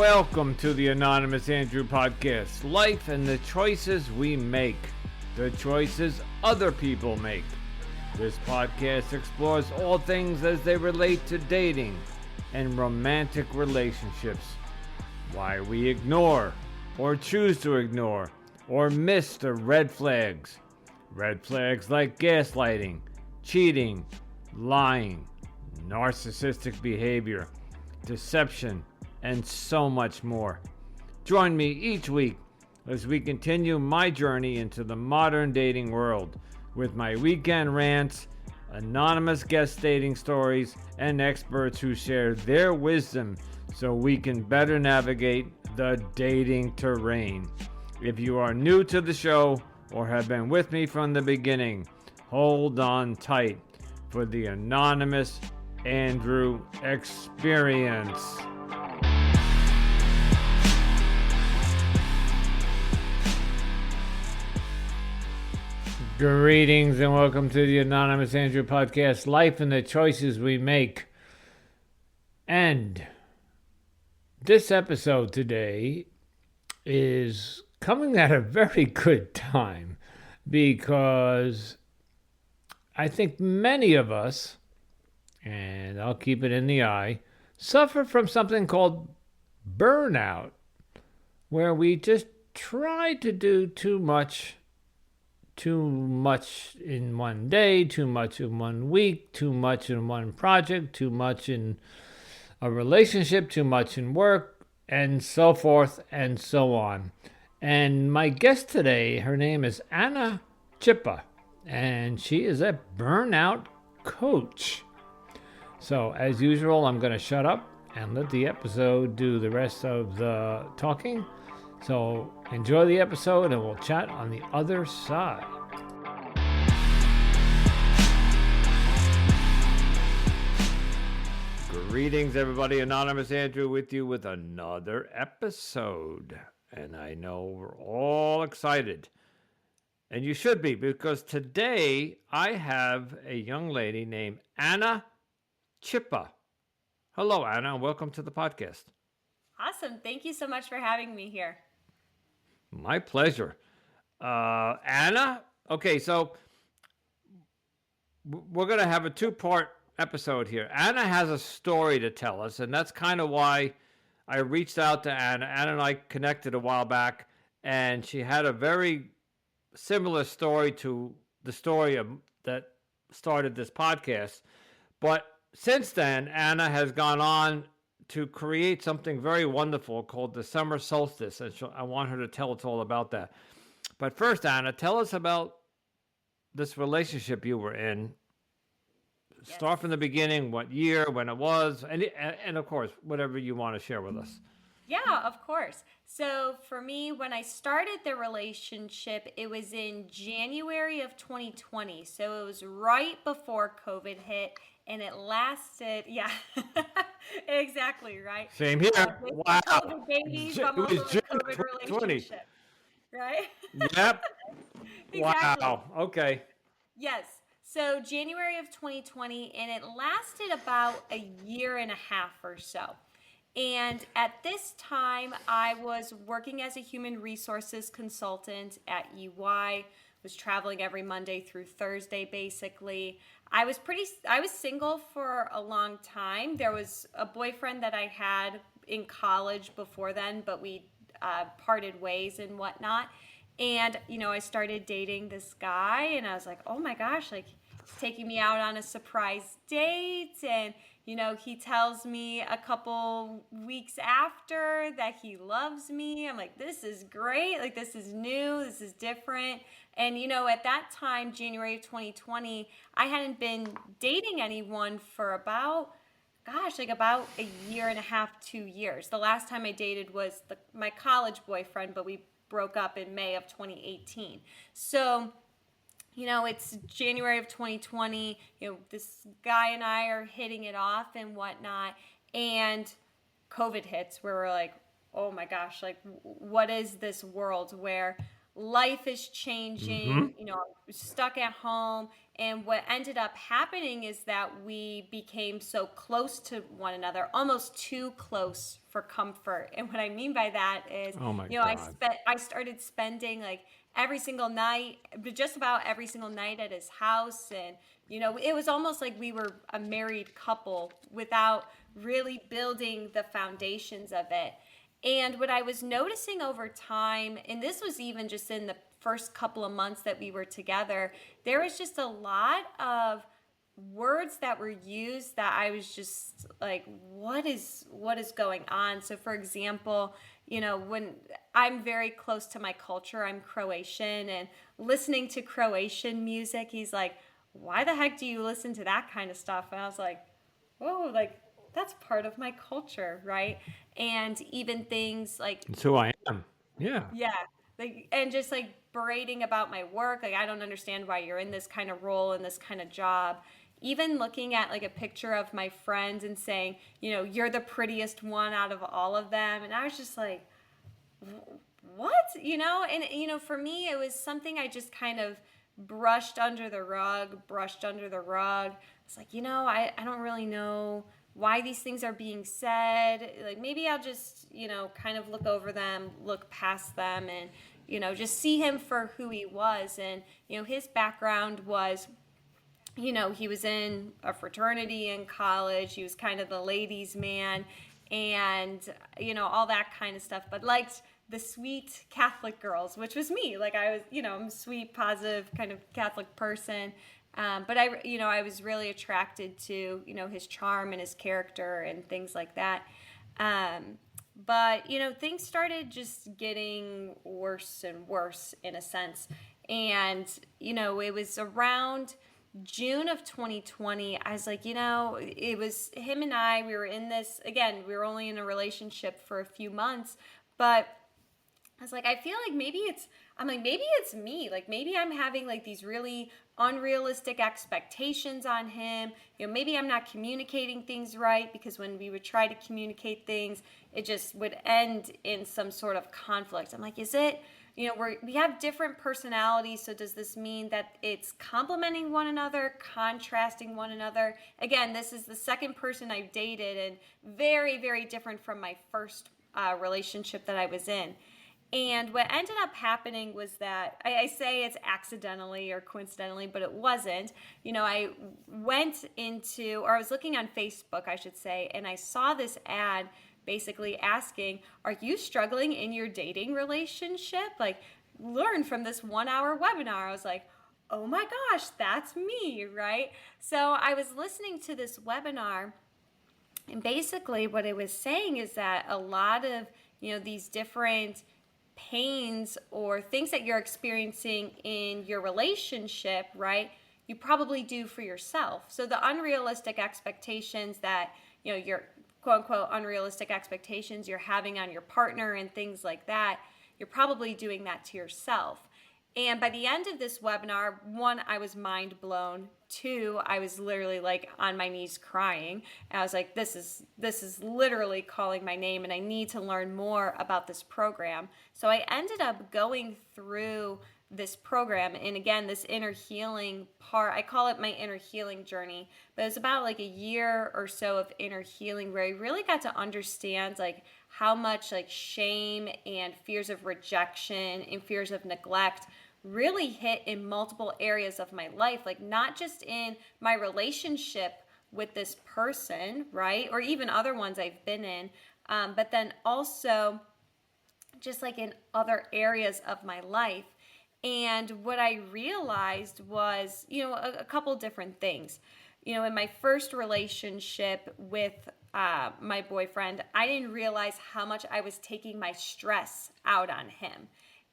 Welcome to the Anonymous Andrew podcast. Life and the choices we make, the choices other people make. This podcast explores all things as they relate to dating and romantic relationships. Why we ignore, or choose to ignore, or miss the red flags. Red flags like gaslighting, cheating, lying, narcissistic behavior, deception, and so much more. Join me each week as we continue my journey into the modern dating world with my weekend rants, anonymous guest dating stories, and experts who share their wisdom so we can better navigate the dating terrain. If you are new to the show or have been with me from the beginning, hold on tight for the Anonymous Andrew experience. Greetings and welcome to the Anonymous Andrew podcast, Life and the Choices We Make. And this episode today is coming at a very good time because I think many of us, and I'll keep it in the eye, suffer from something called burnout, where we just try to do too much in one day, too much in 1 week, too much in one project, too much in a relationship, too much in work, and so forth and so on. And my guest today, her name is Anna Zschuppe, and she is a burnout coach. So as usual, I'm going to shut up and let the episode do the rest of the talking. So enjoy the episode and we'll chat on the other side. Greetings, everybody. Anonymous Andrew with you with another episode. And I know we're all excited. And you should be, because today I have a young lady named Anna Zschuppe. Hello, Anna, and welcome to the podcast. Awesome. Thank you so much for having me here. My pleasure. Anna, okay, so we're going to have a two-part episode here. Anna has a story to tell us, and that's kind of why I reached out to Anna. Anna and I connected a while back, and she had a very similar story to the story that started this podcast. But since then, Anna has gone on to create something very wonderful called the Summer SOULstice, and I want her to tell us all about that. But first, Anna, tell us about this relationship you were in. Yes. Start from the beginning, what year, when it was, and of course, whatever you want to share with us. Yeah, of course. So for me, when I started the relationship, it was in January of 2020. So it was right before COVID hit. And it lasted, yeah, exactly, right? Same here. Wow. COVID babies, I'm also in a COVID relationship, right? Yep. Exactly. Wow. Okay. Yes. So January of 2020, and it lasted about a year and a half or so. And at this time, I was working as a human resources consultant at EY, was traveling every Monday through Thursday, basically. I was single for a long time. There was a boyfriend that I had in college before then, but we parted ways and whatnot. And, I started dating this guy, and I was like, oh my gosh, like, he's taking me out on a surprise date. And, he tells me a couple weeks after that he loves me. I'm like, this is great. Like, this is new. This is different. And, at that time, January of 2020, I hadn't been dating anyone for about a year and a half, 2 years. The last time I dated was my college boyfriend, but we broke up in May of 2018. So, it's January of 2020, this guy and I are hitting it off and whatnot. And COVID hits where we're like, oh my gosh, like, what is this world where life is changing, I'm stuck at home. And what ended up happening is that we became so close to one another, almost too close for comfort. And what I mean by that is, Oh my I God. spent I started spending like every single night, just about every single night at his house. And it was almost like we were a married couple without really building the foundations of it. And what I was noticing over time, and this was even just in the first couple of months that we were together, there was just a lot of words that were used that I was just like, what is going on? So for example, when I'm very close to my culture, I'm Croatian, and listening to Croatian music, he's like, why the heck do you listen to that kind of stuff? And I was like, whoa, like that's part of my culture, right? And even things like, It's who I am. Yeah. yeah, like, and just like berating about my work, like I don't understand why you're in this kind of role and this kind of job. Even looking at like a picture of my friends and saying, you're the prettiest one out of all of them, and I was just like, what? And for me it was something I just kind of brushed under the rug. It's like, I don't really know why these things are being said. Like maybe I'll just, kind of look over them, look past them, and just see him for who he was. And his background was, he was in a fraternity in college. He was kind of the ladies' man, and all that kind of stuff. But liked the sweet Catholic girls, which was me. Like I was, I'm a sweet, positive kind of Catholic person. But I was really attracted to, his charm and his character and things like that. But things started just getting worse and worse in a sense. And it was around June of 2020, I was like, it was him and we were in this, again, we were only in a relationship for a few months, but I was like, I feel like maybe it's me. Like maybe I'm having like these really unrealistic expectations on him. Maybe I'm not communicating things right, because when we would try to communicate things, it just would end in some sort of conflict. I'm like, is it, we have different personalities, so does this mean that it's complementing one another, contrasting one another? Again, this is the second person I've dated, and very, very different from my first relationship that I was in. And what ended up happening was that I say it's accidentally or coincidentally, but it wasn't. I went into, or I was looking on Facebook, I should say, and I saw this ad basically asking, are you struggling in your dating relationship? Like, learn from this 1 hour webinar. I was like, oh my gosh, that's me, right? So I was listening to this webinar, and basically what it was saying is that a lot of, these different pains or things that you're experiencing in your relationship, right, you probably do for yourself. So the unrealistic expectations that, your quote unquote unrealistic expectations you're having on your partner and things like that, you're probably doing that to yourself. And by the end of this webinar, one, I was mind blown. Two, I was literally like on my knees crying. And I was like, this is literally calling my name, and I need to learn more about this program. So I ended up going through this program, and again, this inner healing part, I call it my inner healing journey, but it's about like a year or so of inner healing where I really got to understand like how much like shame and fears of rejection and fears of neglect really hit in multiple areas of my life, like not just in my relationship with this person, right, or even other ones I've been in, but then also just like in other areas of my life. And what I realized was, a couple different things. In my first relationship with my boyfriend, I didn't realize how much I was taking my stress out on him.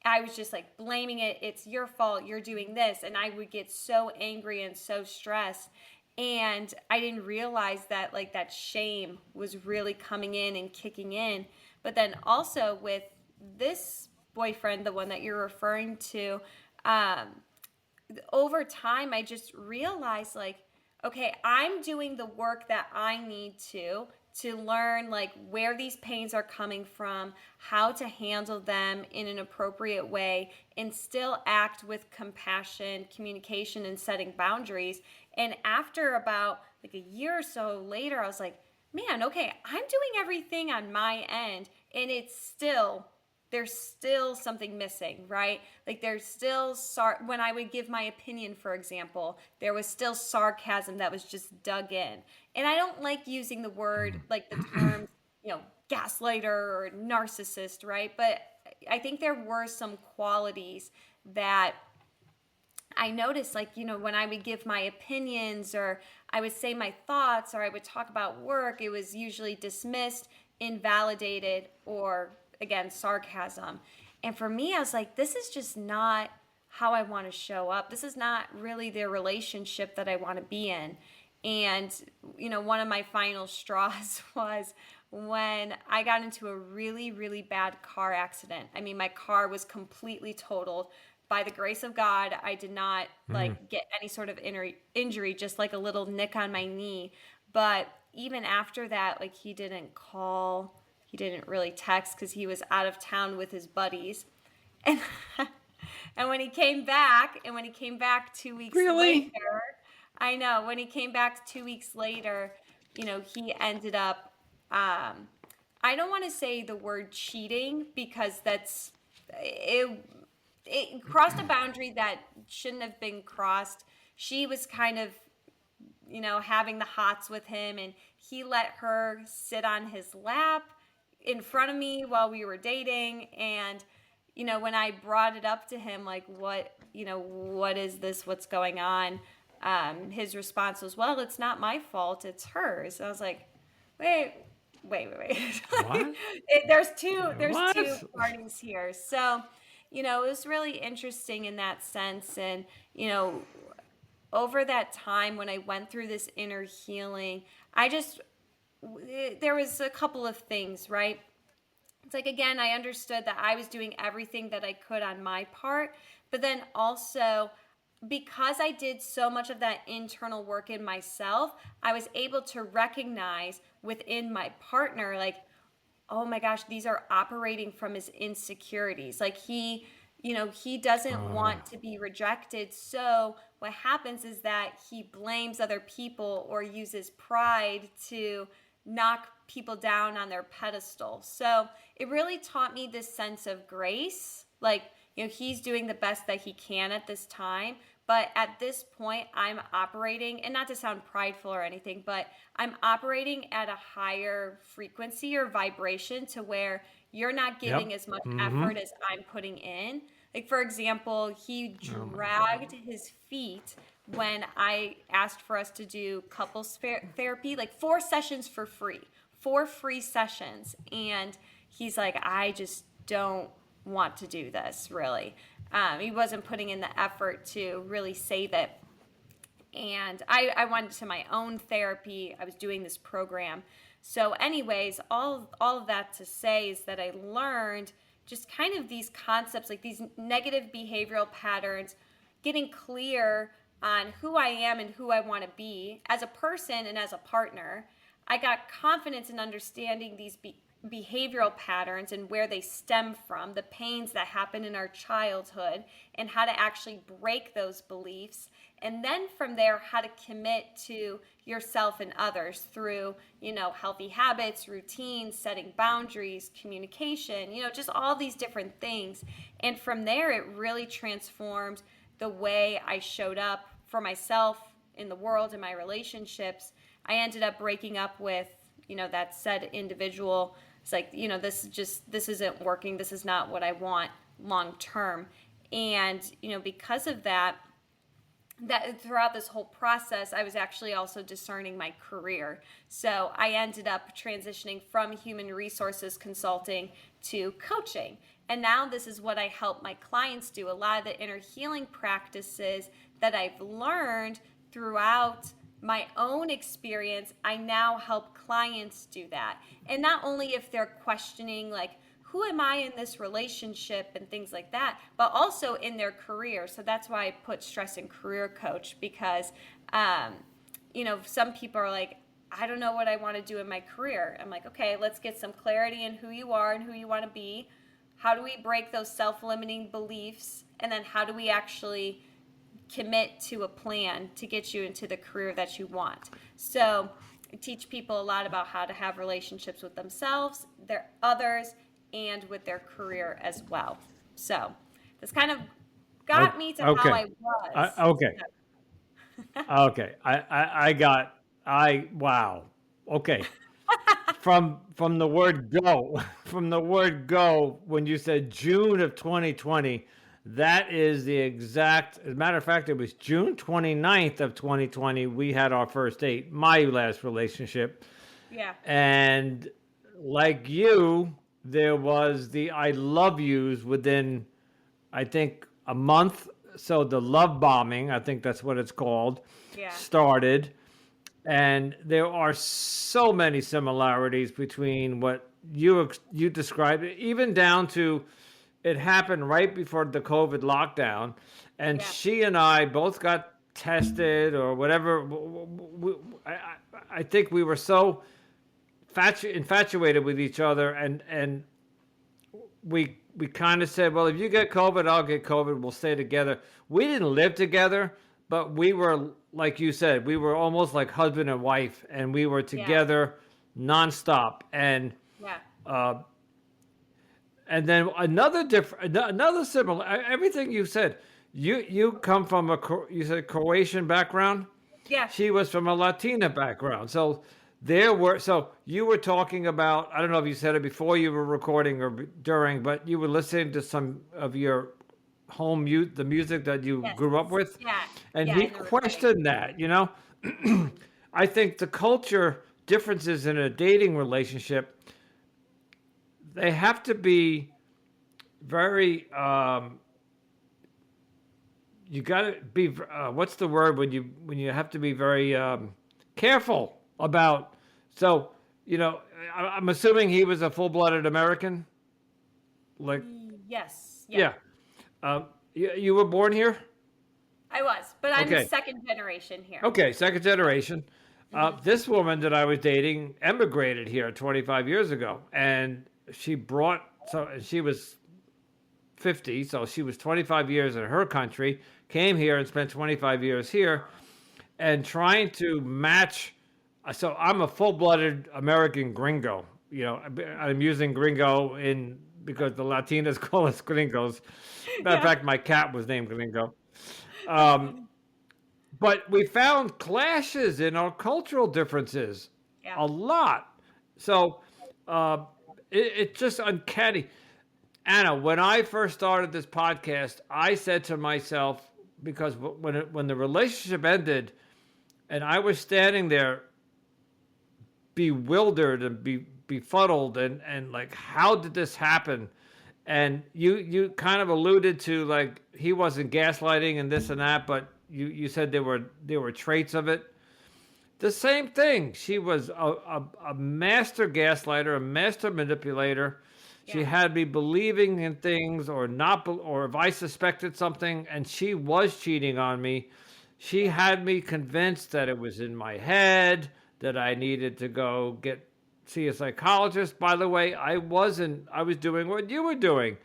I was just like blaming it. It's your fault. You're doing this. And I would get so angry and so stressed. And I didn't realize that like that shame was really coming in and kicking in. But then also with this boyfriend, the one that you're referring to, over time, I just realized like, okay, I'm doing the work that I need to to learn like where these pains are coming from, how to handle them in an appropriate way, and still act with compassion, communication, and setting boundaries. And after about like a year or so later, I was like, man, okay, I'm doing everything on my end, and there's still something missing, right? Like there's still when I would give my opinion, for example, there was still sarcasm that was just dug in. And I don't like using the word, like the terms, gaslighter or narcissist, right? But I think there were some qualities that I noticed, like, when I would give my opinions or I would say my thoughts or I would talk about work, it was usually dismissed, invalidated, or again, sarcasm. And for me, I was like, this is just not how I want to show up. This is not really the relationship that I want to be in. And, one of my final straws was when I got into a really, really bad car accident. I mean, my car was completely totaled. By the grace of God, I did not get any sort of injury, just like a little nick on my knee. But even after that, like he didn't call, he didn't really text because he was out of town with his buddies. And and when he came back, 2 weeks later, I know when he came back 2 weeks later, he ended up. I don't want to say the word cheating because that's it. It crossed a boundary that shouldn't have been crossed. She was kind of, having the hots with him, and he let her sit on his lap in front of me while we were dating. And, when I brought it up to him, like, what is this? What's going on? His response was, well, it's not my fault. It's hers. And I was like, wait. What? There's two What? parties here. So, it was really interesting in that sense. And, over that time when I went through this inner healing, there was a couple of things, right? It's like, again, I understood that I was doing everything that I could on my part, but then also because I did so much of that internal work in myself, I was able to recognize within my partner, like, oh my gosh, these are operating from his insecurities. Like he doesn't want to be rejected. So what happens is that he blames other people or uses pride to knock people down on their pedestal. So it really taught me this sense of grace. Like, he's doing the best that he can at this time. But at this point, I'm operating, and not to sound prideful or anything, but I'm operating at a higher frequency or vibration to where you're not giving as much effort as I'm putting in. Like, for example, he dragged his feet when I asked for us to do couples therapy, like 4 sessions for free, 4 free sessions. And he's like, I just don't want to do this, really. He wasn't putting in the effort to really save it. And I went to my own therapy. I was doing this program. So anyways, all of that to say is that I learned just kind of these concepts, like these negative behavioral patterns, getting clear on who I am and who I want to be as a person and as a partner. I got confidence in understanding these behavioral patterns and where they stem from, the pains that happen in our childhood, and how to actually break those beliefs. And then from there, how to commit to yourself and others through, healthy habits, routines, setting boundaries, communication, just all these different things. And from there, it really transformed the way I showed up for myself in the world, in my relationships. I ended up breaking up with, that said individual. It's like, this isn't working. This is not what I want long term. And, because of that throughout this whole process, I was actually also discerning my career. So I ended up transitioning from human resources consulting to coaching. And now this is what I help my clients do. A lot of the inner healing practices that I've learned throughout my own experience, I now help clients do that. And not only if they're questioning, like, who am I in this relationship and things like that, but also in their career. So that's why I put stress in career coach, because, some people are like, I don't know what I want to do in my career. I'm like, okay, let's get some clarity in who you are and who you want to be. How do we break those self-limiting beliefs? And then how do we actually commit to a plan to get you into the career that you want? So I teach people a lot about how to have relationships with themselves, their others, and with their career as well. So this kind of got me to how Okay. I was. Okay. Okay. Wow. Okay. From the word go, from the word go, when you said June of 2020, that is the exact, as a matter of fact, it was June 29th of 2020. We had our first date, my last relationship. Yeah. And like you, there was the I love yous within, I think, a month. So the love bombing, I think that's what it's called, Yeah. started. And there are so many similarities between what you described, even down to it happened right before the COVID lockdown, and Yeah. she and I both got tested or whatever. I think we were so infatuated with each other, and we kind of said, well, if you get COVID, I'll get COVID. We'll stay together. We didn't live together, but we were, like you said, we were almost like husband and wife, and we were together nonstop. Yeah. And then another similar, everything you said. You come from you said Croatian background. Yeah. She was from a Latina background. So you were talking about, I don't know if you said it before you were recording or during, but you were listening to some of your the music that you Yes. grew up with. Yeah. And Yeah, he in the recording. questioned that, I think the culture differences in a dating relationship, they have to be very, you got to be, what's the word when you have to be very careful about, so, I'm assuming he was a full-blooded American? Like, Yes. yeah. You were born here? I was, but I'm Okay. second generation here. Okay, second generation. This woman that I was dating emigrated here 25 years ago, and she was 50, so she was 25 years in her country, came here and spent 25 years here, and trying to match. So I'm a full-blooded American gringo. I'm using gringo because the Latinas call us gringos. Matter of fact, my cat was named Gringo. But we found clashes in our cultural differences Yeah. a lot. So it's just uncanny. Anna, when I first started this podcast, I said to myself, because when the relationship ended, and I was standing there bewildered and befuddled and like, how did this happen? And you kind of alluded to, like, he wasn't gaslighting and this and that, but you said there were traits of it. The same thing. She was a master gaslighter, a master manipulator. She had me believing in things or not, or if I suspected something and she was cheating on me, she had me convinced that it was in my head, that I needed to go see a psychologist. By the way, I was doing what you were doing.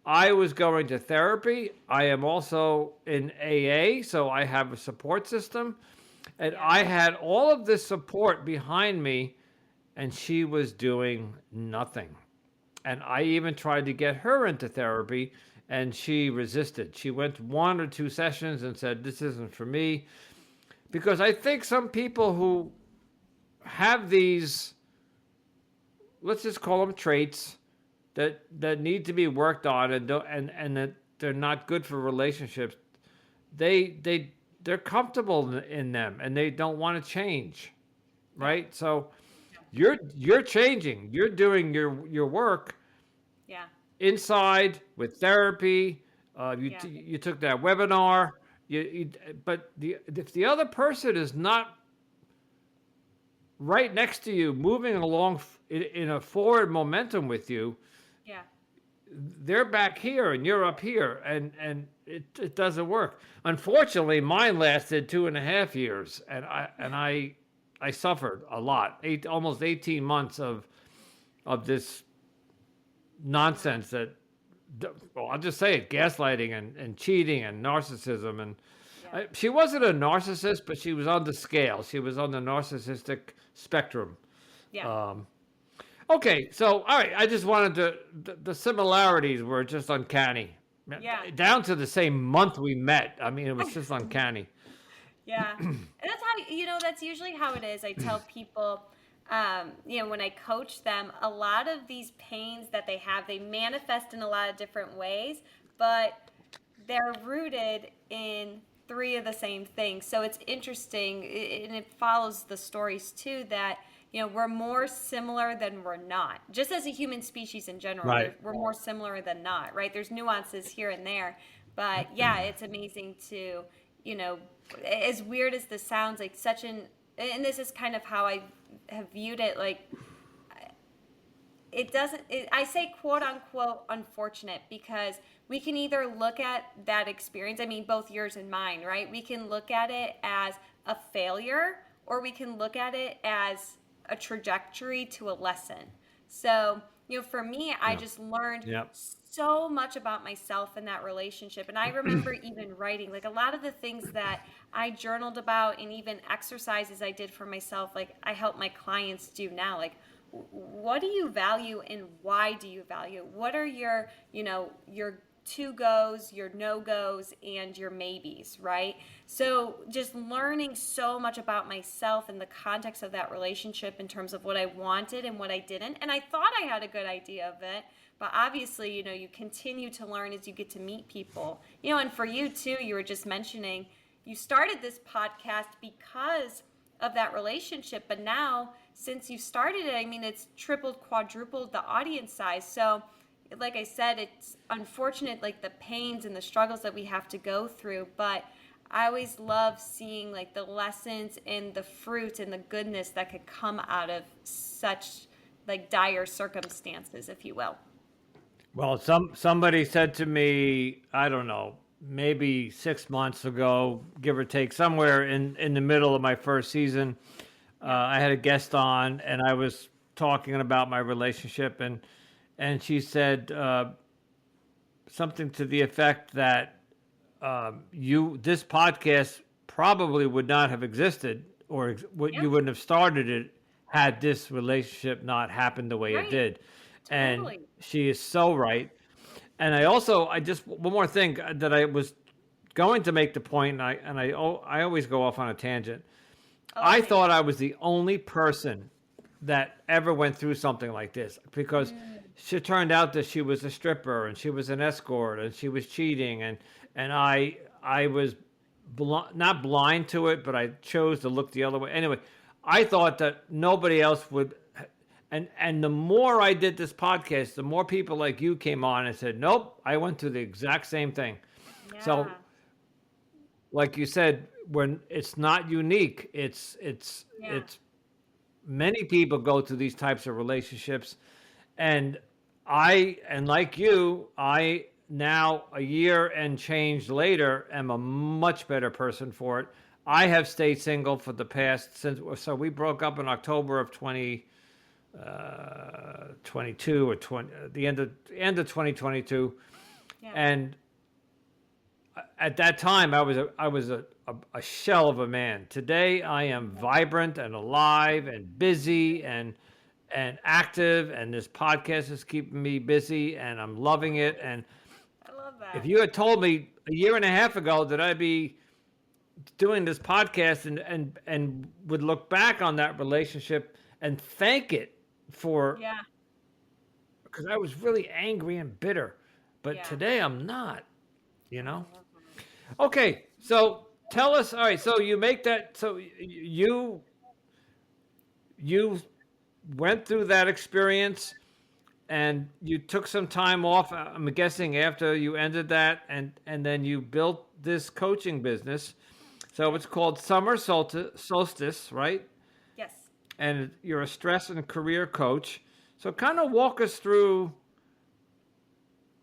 I was going to therapy. I am also in AA, so I have a support system. And I had all of this support behind me, and she was doing nothing. And I even tried to get her into therapy, and she resisted. She went 1 or 2 sessions and said, this isn't for me. Because I think some people who have these, let's just call them traits, that need to be worked on and that they're not good for relationships, they're comfortable in them and they don't want to change, right? So you're changing. You're doing your work inside with therapy. You took that webinar. But if the other person is not right next to you, moving along in a forward momentum with you, they're back here and you're up here, and it doesn't work. Unfortunately, mine lasted 2.5 years, and I I suffered a lot. Almost 18 months of this nonsense that, well, I'll just say it, gaslighting and cheating and narcissism. And Yeah. she wasn't a narcissist, but she was on the scale. She was on the narcissistic spectrum. Yeah. Um, okay, so all right, I just wanted to. The similarities were just uncanny, Yeah. down to the same month we met. I mean, it was just uncanny. Yeah. And that's how, that's usually how it is. I tell people, when I coach them, a lot of these pains that they have, they manifest in a lot of different ways, but they're rooted in three of the same things. So it's interesting, and it follows the stories too, that we're more similar than we're not. Just as a human species in general, Right. we're more similar than not, right? There's nuances here and there, but yeah, it's amazing to, you know, as weird as this sounds, like such an, and this is kind of how I have viewed it, like it doesn't I say quote unquote unfortunate because we can either look at that experience, I mean both yours and mine, right? We can look at it as a failure or we can look at it as a trajectory to a lesson. So, for me, I just learned Yep. so much about myself in that relationship. And I remember even writing, like a lot of the things that I journaled about and even exercises I did for myself, like I help my clients do now. Like, what do you value and why do you value? What are your to goes, your no goes, and your maybes, right? So just learning so much about myself in the context of that relationship in terms of what I wanted and what I didn't. And I thought I had a good idea of it, but obviously, you continue to learn as you get to meet people. And for you too, you were just mentioning you started this podcast because of that relationship, but now since you started it, I mean, it's tripled, quadrupled the audience size. So like I said, it's unfortunate, like the pains and the struggles that we have to go through, but I always love seeing like the lessons and the fruit and the goodness that could come out of such like dire circumstances, if you will. Well, somebody said to me, I don't know, maybe 6 months ago, give or take, somewhere in the middle of my first season, I had a guest on, and I was talking about my relationship, and she said something to the effect that this podcast probably would not have existed, or Yeah, you wouldn't have started it had this relationship not happened the way it right. did. And Totally. she is so right. And I just one more thing that I was going to make the point, I always go off on a tangent. Oh, I same. thought I was the only person that ever went through something like this because she turned out that she was a stripper and she was an escort and she was cheating, and I was not blind to it, but I chose to look the other way. Anyway, I thought that nobody else would. And the more I did this podcast, the more people like you came on and said, "Nope, I went through the exact same thing." So, Yeah. like you said, when it's not unique, Yeah. it's many people go through these types of relationships, and and like you, I now a year and change later am a much better person for it. I have stayed single for the past since so we broke up in October of 2022 or 20 the end of 2022, Yeah. and at that time I was a shell of a man. Today I am vibrant and alive and busy and active, and this podcast is keeping me busy and I'm loving it. And I love if that. you had told me a year and a half ago that I'd be doing this podcast and would look back on that relationship and thank it for, Yeah. because I was really angry and bitter, but Yeah. today I'm not, you I know. love that. Okay, so tell us. All right, so you make that. So you went through that experience, and you took some time off. I'm guessing after you ended that, and then you built this coaching business. So Yes. it's called Summer Solstice, right? Yes. And you're a stress and career coach. So kind of walk us through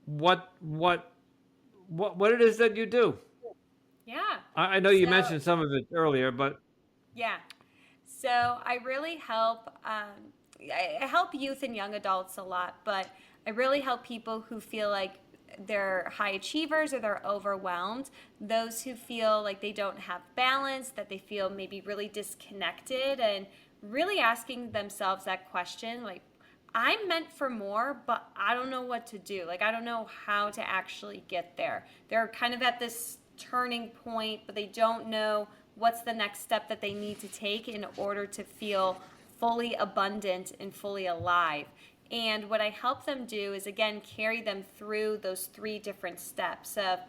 what what what it is that you do. Yeah. I know you So, mentioned some of it earlier, but yeah. So I really help. I help youth and young adults a lot, but I really help people who feel like they're high achievers or they're overwhelmed. Those who feel like they don't have balance, that they feel maybe really disconnected, and really asking themselves that question, like, I'm meant for more, but I don't know what to do. Like, I don't know how to actually get there. They're kind of at this turning point, but they don't know what's the next step that they need to take in order to feel fully abundant and fully alive. And what I help them do is, again, carry them through those three different steps of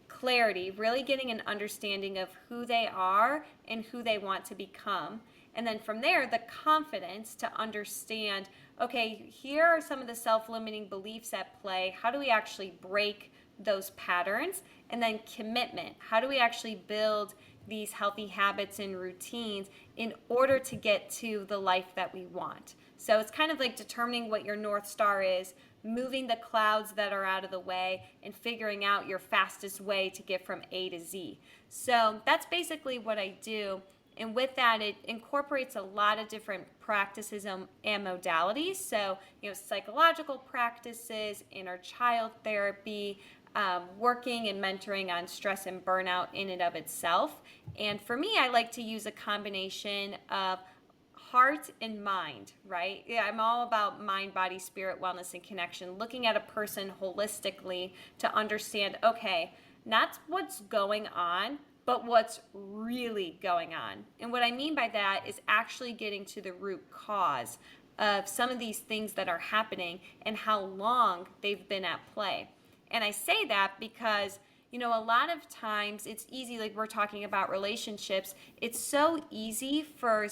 clarity, really getting an understanding of who they are and who they want to become. And then from there, the confidence to understand, okay, here are some of the self-limiting beliefs at play. How do we actually break those patterns? And then commitment. How do we actually build these healthy habits and routines in order to get to the life that we want? So it's kind of like determining what your North Star is, moving the clouds that are out of the way, and figuring out your fastest way to get from A to Z. So that's basically what I do. And with that, it incorporates a lot of different practices and modalities. So, psychological practices, inner child therapy, working and mentoring on stress and burnout in and of itself. And for me, I like to use a combination of heart and mind, right? Yeah, I'm all about mind, body, spirit, wellness, and connection, looking at a person holistically to understand, okay, not what's going on, but what's really going on. And what I mean by that is actually getting to the root cause of some of these things that are happening and how long they've been at play. And I say that because, a lot of times it's easy, like we're talking about relationships, it's so easy for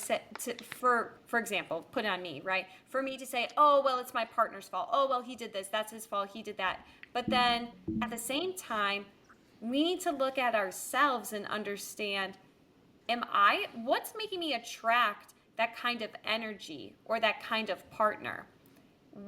example, put it on me, right? For me to say, oh, well, it's my partner's fault. Oh, well, he did this. That's his fault. He did that. But then at the same time, we need to look at ourselves and understand, what's making me attract that kind of energy or that kind of partner?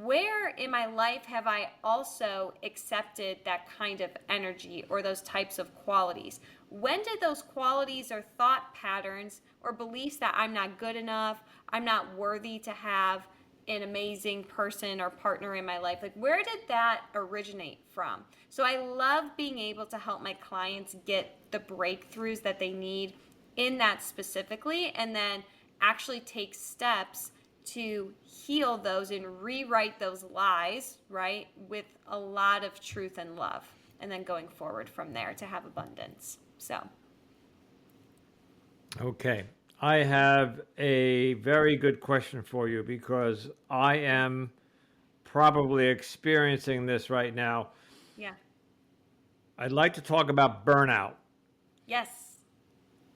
Where in my life have I also accepted that kind of energy or those types of qualities? When did those qualities or thought patterns or beliefs that I'm not good enough, I'm not worthy to have an amazing person or partner in my life, like where did that originate from? So I love being able to help my clients get the breakthroughs that they need in that specifically, and then actually take steps to heal those and rewrite those lies, right, with a lot of truth and love, and then going forward from there to have abundance. So. Okay. I have a very good question for you because I am probably experiencing this right now. Yeah. I'd like to talk about burnout. Yes.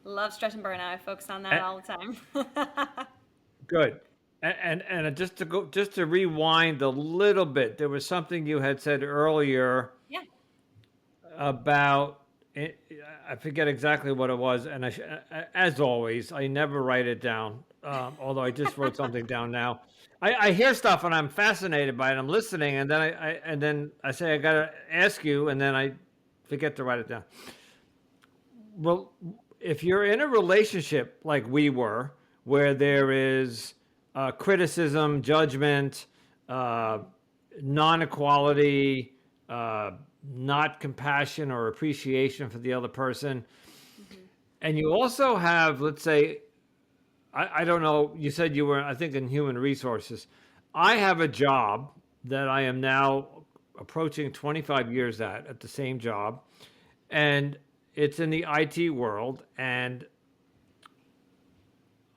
Love stress and burnout. I focus on that all the time. Good. And just to rewind a little bit, there was something you had said earlier Yeah. about, I forget exactly what it was, and as always, I never write it down, although I just wrote something down now. I hear stuff and I'm fascinated by it. I'm listening, and then I say I gotta ask you, and then I forget to write it down. Well, if you're in a relationship like we were, where there is criticism, judgment, non-equality, not compassion or appreciation for the other person. Mm-hmm. And you also have, let's say, I don't know, you said you were, I think, in human resources. I have a job that I am now approaching 25 years at the same job. And it's in the IT world. And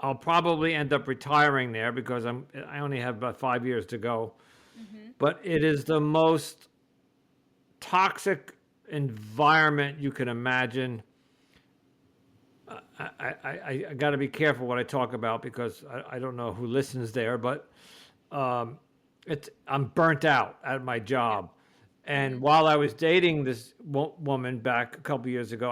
I'll probably end up retiring there because I only have about 5 years to go. Mm-hmm. But it is the most toxic environment you can imagine. I got to be careful what I talk about because I don't know who listens there, but I'm burnt out at my job. And while I was dating this woman back a couple years ago,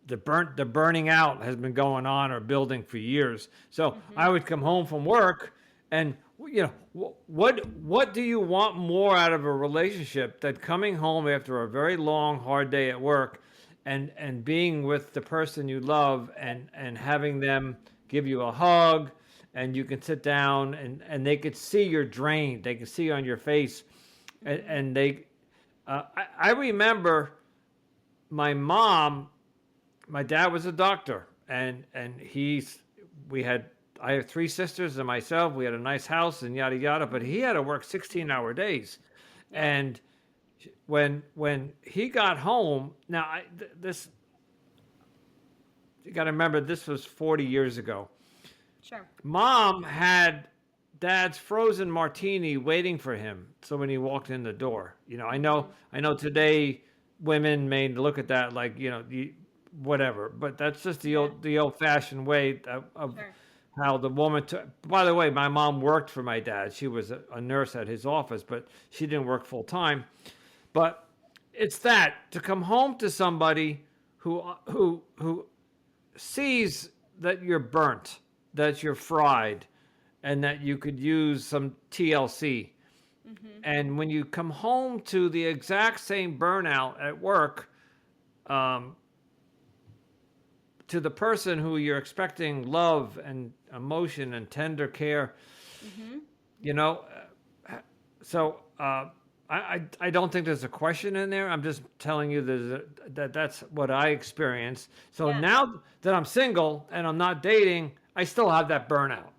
the burning out has been going on or building for years. So I would come home from work, and what do you want more out of a relationship than coming home after a very long, hard day at work, and being with the person you love, and having them give you a hug and you can sit down and they could see you're drained. They can see on your face. And they, I remember my mom, my dad was a doctor, and I have three sisters and myself. We had a nice house and yada yada, but he had to work 16-hour days. Yeah. And when he got home, now this, you got to remember, this was 40 years ago. Sure. Mom had dad's frozen martini waiting for him. So when he walked in the door, I know today women may look at that like, whatever, but that's just the old fashioned way of Sure. how the woman by the way, my mom worked for my dad. She was a nurse at his office, but she didn't work full time. But it's that, to come home to somebody who sees that you're burnt, that you're fried, and that you could use some TLC. And when you come home to the exact same burnout at work, to the person who you're expecting love and emotion and tender care, so I don't think there's a question in there. I'm just telling you that's what I experienced. So now that I'm single and I'm not dating, I still have that burnout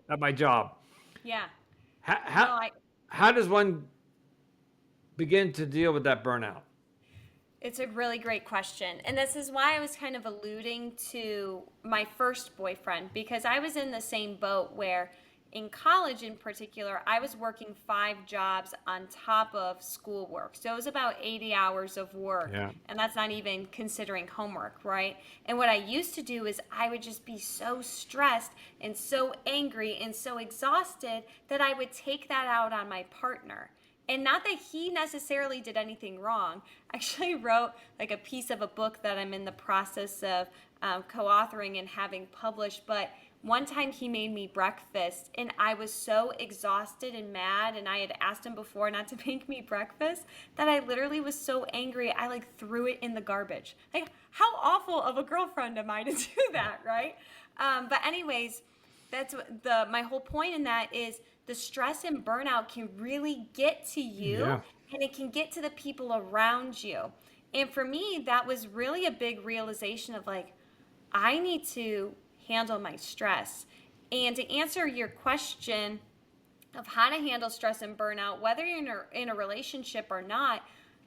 at my job. Yeah. How does one begin to deal with that burnout? It's a really great question. And this is why I was kind of alluding to my first boyfriend, because I was in the same boat where in college in particular, I was working 5 jobs on top of schoolwork. So it was about 80 hours of work. Yeah. And that's not even considering homework, right? And what I used to do is I would just be so stressed and so angry and so exhausted that I would take that out on my partner. And not that he necessarily did anything wrong. I actually wrote like a piece of a book that I'm in the process of co-authoring and having published. But one time he made me breakfast and I was so exhausted and mad, and I had asked him before not to make me breakfast, that I literally was so angry I like threw it in the garbage. Like, how awful of a girlfriend am I to do that, right? But anyways, that's my whole point in that is the stress and burnout can really get to you, and it can get to the people around you. And for me, that was really a big realization of like, I need to handle my stress. And to answer your question of how to handle stress and burnout, whether you're in a relationship or not,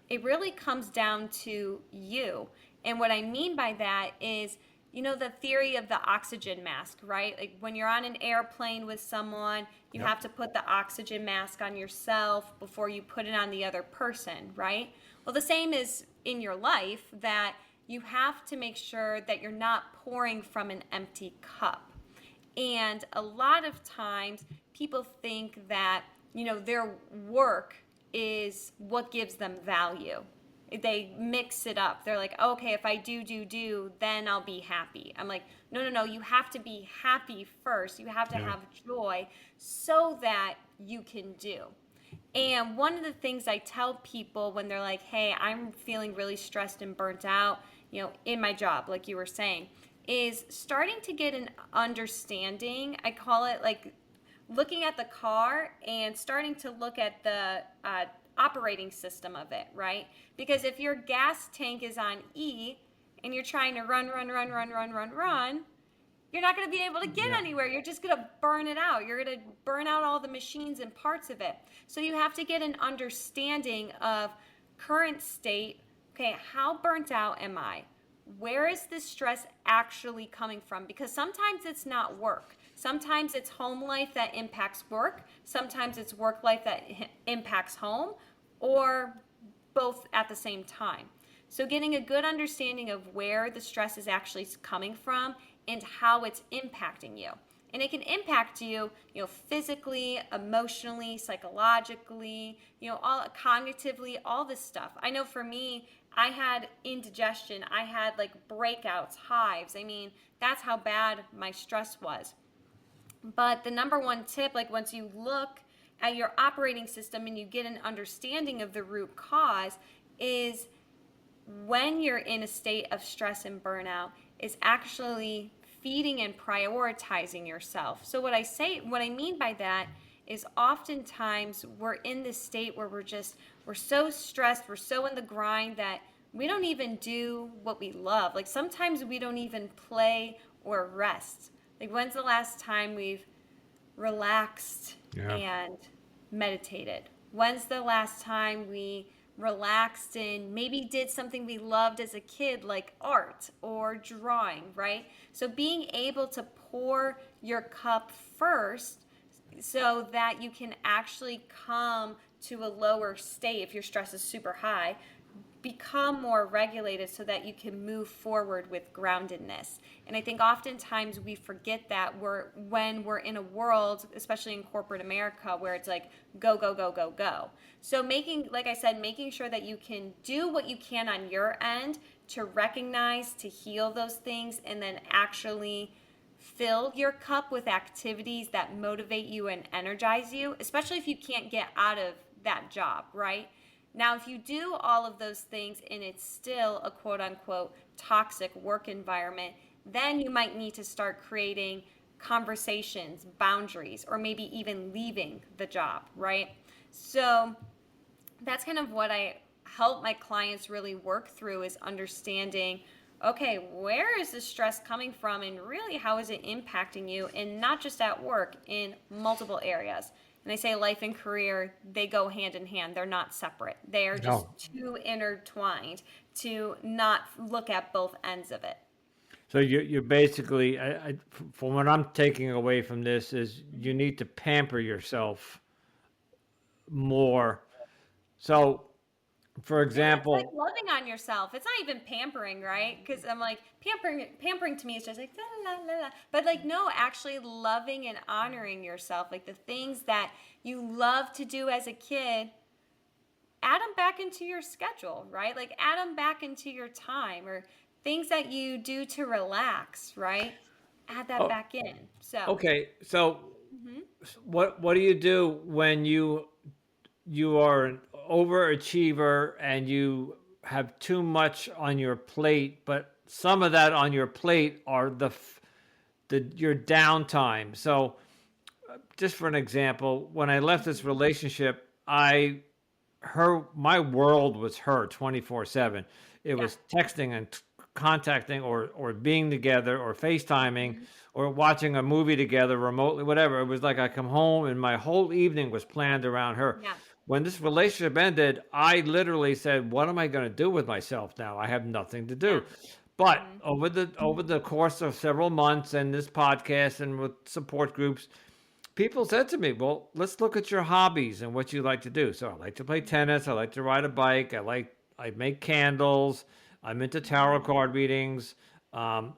it really comes down to you. And what I mean by that is, the theory of the oxygen mask, right? Like when you're on an airplane with someone, you have to put the oxygen mask on yourself before you put it on the other person, right? Well, the same is in your life, that you have to make sure that you're not pouring from an empty cup. And a lot of times people think that, their work is what gives them value. They mix it up. They're like, okay, if I do, then I'll be happy. I'm like, no, you have to be happy first. You have to have joy so that you can do. And one of the things I tell people when they're like, hey, I'm feeling really stressed and burnt out, in my job, like you were saying, is starting to get an understanding. I call it like looking at the car and starting to look at the operating system of it, right? Because if your gas tank is on E and you're trying to run, you're not going to be able to get anywhere. You're just going to burn it out. You're going to burn out all the machines and parts of it. So you have to get an understanding of current state. Okay, how burnt out am I? Where is this stress actually coming from? Because sometimes it's not work. Sometimes it's home life that impacts work. Sometimes it's work life that impacts home, or both at the same time. So getting a good understanding of where the stress is actually coming from and how it's impacting you. And it can impact you, physically, emotionally, psychologically, all cognitively, all this stuff. I know for me, I had indigestion. I had like breakouts, hives. I mean, that's how bad my stress was. But the number one tip, like once you look at your operating system and you get an understanding of the root cause, is when you're in a state of stress and burnout, is actually feeding and prioritizing yourself. So what I mean by that is oftentimes we're in this state where we're so stressed, we're so in the grind that we don't even do what we love. Like sometimes we don't even play or rest. Like when's the last time we've relaxed Yeah. and meditated? When's the last time we relaxed and maybe did something we loved as a kid, like art or drawing, right? So being able to pour your cup first so that you can actually come to a lower state if your stress is super high, become more regulated so that you can move forward with groundedness. And I think oftentimes we forget that when we're in a world, especially in corporate America, where it's like go, go, go, go, go. So like I said, making sure that you can do what you can on your end to recognize, to heal those things, and then actually fill your cup with activities that motivate you and energize you, especially if you can't get out of that job, right? Now, if you do all of those things and it's still a quote unquote toxic work environment, then you might need to start creating conversations, boundaries, or maybe even leaving the job, right? So that's kind of what I help my clients really work through, is understanding, okay, where is the stress coming from and really how is it impacting you, and not just at work, in multiple areas. And I say life and career, they go hand in hand. They're not separate. They are just No. too intertwined to not look at both ends of it. So you basically, from what I'm taking away from this, is you need to pamper yourself more. So, for Yeah, it's like example, loving on yourself. It's not even pampering, right? Because I'm like, pampering to me is just like la, la, la, la. But like, no, actually loving and honoring yourself, like the things that you love to do as a kid, add them back into your schedule, right? Like add them back into your time, or things that you do to relax, right? Add that oh, back in. So, okay. So, mhm. what do you do when you are an overachiever and you have too much on your plate, but some of that on your plate are the your downtime. So, just for an example, when I left this relationship, my world was her 24/7. It Yeah. was texting and contacting, or being together, or FaceTiming, Mhm. or watching a movie together remotely, whatever. It was like I come home and my whole evening was planned around her. Yeah. When this relationship ended, I literally said, "What am I going to do with myself now? I have nothing to Yeah. do." But Mhm. over the course of several months and this podcast and with support groups, people said to me, "Well, let's look at your hobbies and what you like to do." So I like to play tennis. I like to ride a bike. I make candles. I'm into tarot card readings. I'm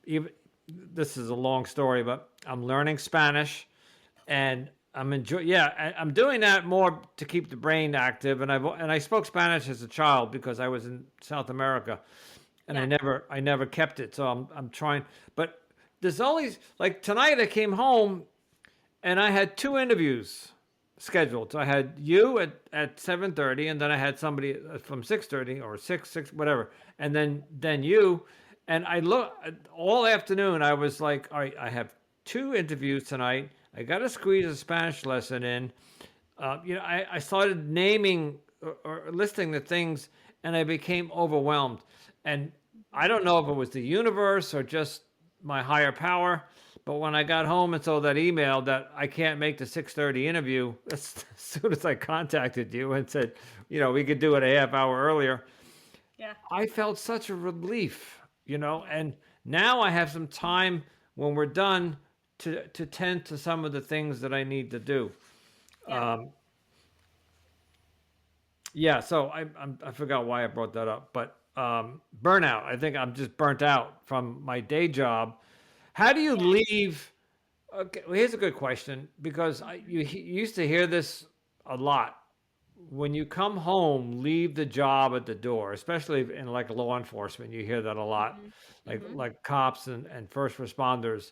even. This is a long story, but I'm learning Spanish, and I'm doing that more to keep the brain active. And I spoke Spanish as a child because I was in South America, and I Yeah. never kept it. So I'm trying, but there's always, like, tonight I came home and I had two interviews scheduled. So I had you at 7:30, and then I had somebody from 6:30 or 6 whatever, and then you. And I look all afternoon. I was like, all right, I have two interviews tonight. I got to squeeze a Spanish lesson in. I started naming or listing the things, and I became overwhelmed. And I don't know if it was the universe or just my higher power, but when I got home and saw that email that I can't make the 6:30 interview, as soon as I contacted you and said, we could do it a half hour earlier, Yeah. I felt such a relief, Yeah. and now I have some time when we're done to tend to some of the things that I need to do. Yeah. Um, Yeah, so I forgot why I brought that up, but burnout. I think I'm just burnt out from my day job. How do you Yeah. leave? Okay, well, here's a good question, because you used to hear this a lot. When you come home, leave the job at the door, especially in like law enforcement. You hear that a lot, Mhm. like Mhm. like cops and first responders,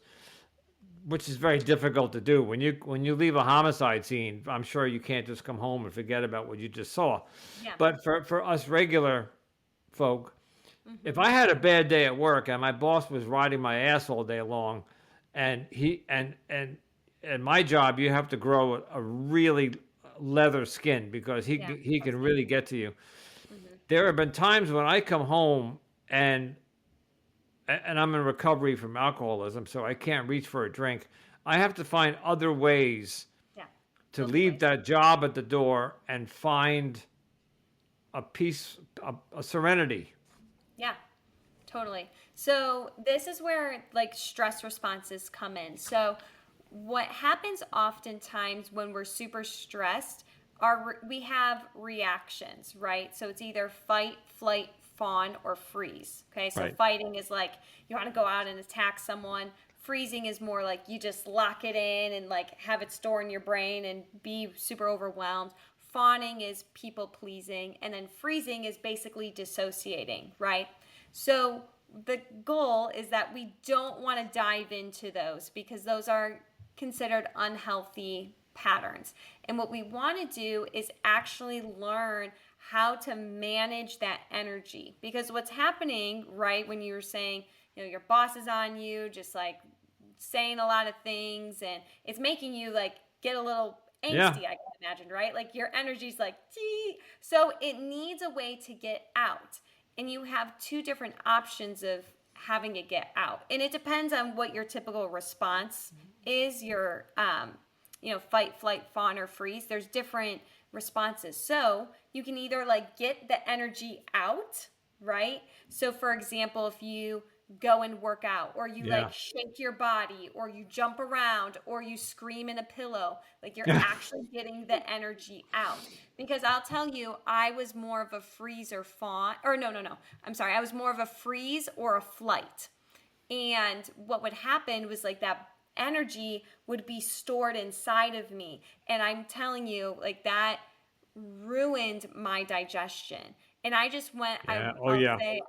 which is very difficult to do. When you leave a homicide scene, I'm sure you can't just come home and forget about what you just saw. Yeah. But for us regular folk, if I had a bad day at work and my boss was riding my ass all day long, and my job, you have to grow a really leather skin because Yeah. he can really get to you. Hmm. There have been times when I come home and I'm in recovery from alcoholism, so I can't reach for a drink. I have to find other ways Yeah. to Filter leave waste. that job at the door and find a peace, a serenity. Yeah. Totally. So this is where like stress responses come in. So what happens oftentimes when we're super stressed are we have reactions, right? So it's either fight, flight, fawn, or freeze. Okay, so Right. fighting is like you want to go out and attack someone. Freezing is more like you just lock it in and like have it store in your brain and be super overwhelmed. Fawning is people pleasing, and then freezing is basically dissociating, right? So the goal is that we don't want to dive into those because those are considered unhealthy patterns. And what we want to do is actually learn how to manage that energy. Because what's happening, right, when you were saying, your boss is on you, just like saying a lot of things, and it's making you like get a little Yeah. angsty, I can imagine, right? Like your energy's like, gee. So it needs a way to get out. And you have two different options of having it get out. And it depends on what your typical response is, your fight, flight, fawn, or freeze. There's different responses. So you can either like get the energy out, right? So for example, if you go and work out, or you Yeah. like shake your body, or you jump around, or you scream in a pillow, like you're actually getting the energy out. Because I'll tell you, I was more of a freeze or fawn, or no, I'm sorry, I was more of a freeze or a flight. And what would happen was like that energy would be stored inside of me. And I'm telling you, like that ruined my digestion. And I just went, Yeah. Oh I'll yeah. say,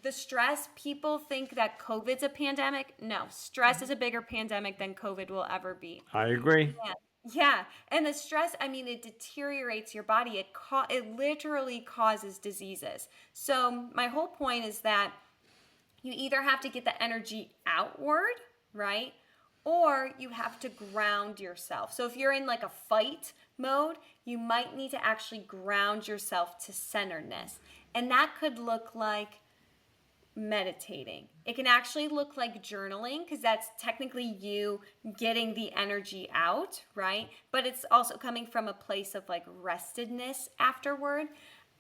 the stress, people think that COVID's a pandemic. No, stress is a bigger pandemic than COVID will ever be. I agree. Yeah. Yeah, and the stress, I mean, it deteriorates your body. It literally causes diseases. So my whole point is that you either have to get the energy outward, right? Or you have to ground yourself. So if you're in like a fight mode, you might need to actually ground yourself to centeredness. And that could look like meditating. It can actually look like journaling because that's technically you getting the energy out, right? But it's also coming from a place of like restedness afterward.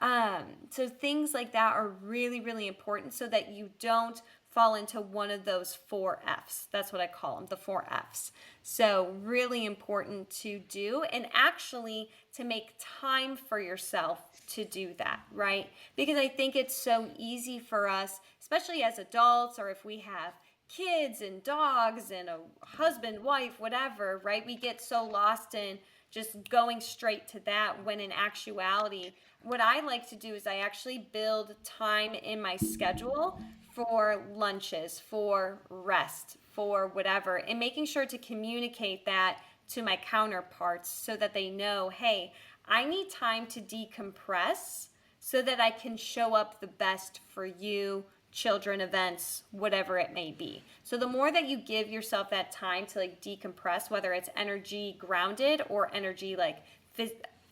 So things like that are really, really important so that you don't fall into one of those 4 F's. That's what I call them, the 4 F's. So really important to do, and actually to make time for yourself to do that, right? Because I think it's so easy for us, especially as adults, or if we have kids and dogs and a husband, wife, whatever, right? We get so lost in just going straight to that, when in actuality, what I like to do is I actually build time in my schedule for lunches, for rest, for whatever, and making sure to communicate that to my counterparts so that they know, hey, I need time to decompress so that I can show up the best for you, children, events, whatever it may be. So the more that you give yourself that time to like decompress, whether it's energy grounded or energy like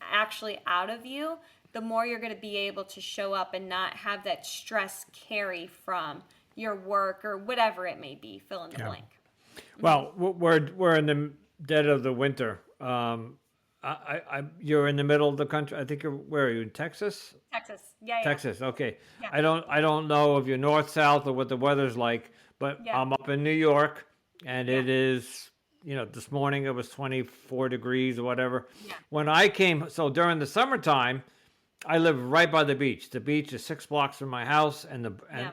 actually out of you, the more you're going to be able to show up and not have that stress carry from your work or whatever it may be. Fill in the blank. Well, we're in the dead of the winter. You're in the middle of the country. I think where are you, in Texas? Texas. Yeah. Texas. Okay. Yeah. I don't know if you're north, south, or what the weather's like, but Yeah. I'm up in New York, and it Yeah. is, this morning it was 24 degrees or whatever. Yeah. When I came, so during the summertime, I live right by the beach. The beach is 6 blocks from my house, and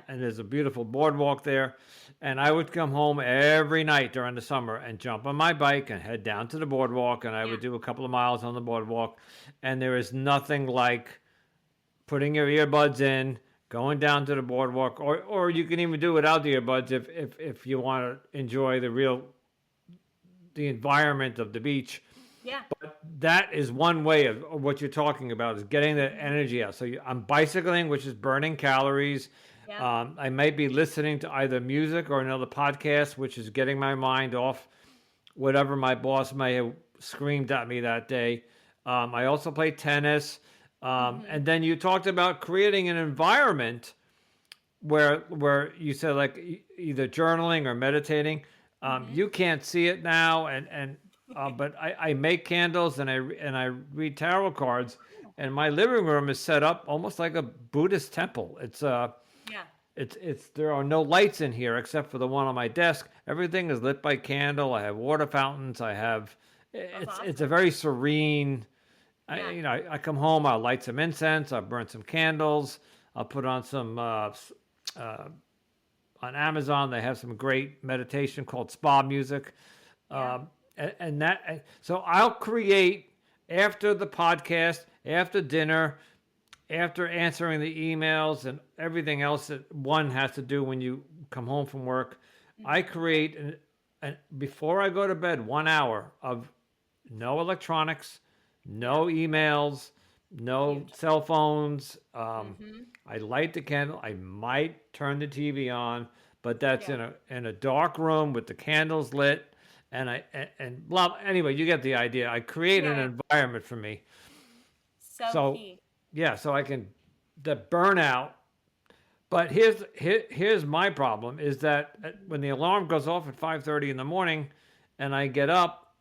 there's a beautiful boardwalk there. And I would come home every night during the summer and jump on my bike and head down to the boardwalk, and I would do a couple of miles on the boardwalk. And there is nothing like putting your earbuds in, going down to the boardwalk, or you can even do without the earbuds if you want to enjoy the environment of the beach. Yeah. That is one way of what you're talking about, is getting that energy out. So I'm bicycling, which is burning calories. Yep. I might be listening to either music or another podcast, which is getting my mind off whatever my boss may have screamed at me that day. I also play tennis. And then you talked about creating an environment where you said, like, either journaling or meditating. You can't see it now, but I make candles, and I read tarot cards, and my living room is set up almost like a Buddhist temple. Yeah. It's there are no lights in here except for the one on my desk. Everything is lit by candle. I have water fountains. That's It's a awesome. very serene. Yeah. I come home. I'll light some incense. I'll burn some candles. I'll put on some on Amazon. They have some great meditation called spa music. Yeah. So I'll create after the podcast, after dinner, after answering the emails and everything else that one has to do when you come home from work. I create before I go to bed 1 hour of no electronics, no emails, no Huge. cell phones. Mm-hmm. I light the candle. I might turn the TV on, but that's Yeah. in a dark room with the candles lit, and blah. Anyway, you get the idea. I create an Yeah. environment for me. So So key. yeah, so I can the burnout. But here's my problem is that when the alarm goes off at 5:30 in the morning, and I get up,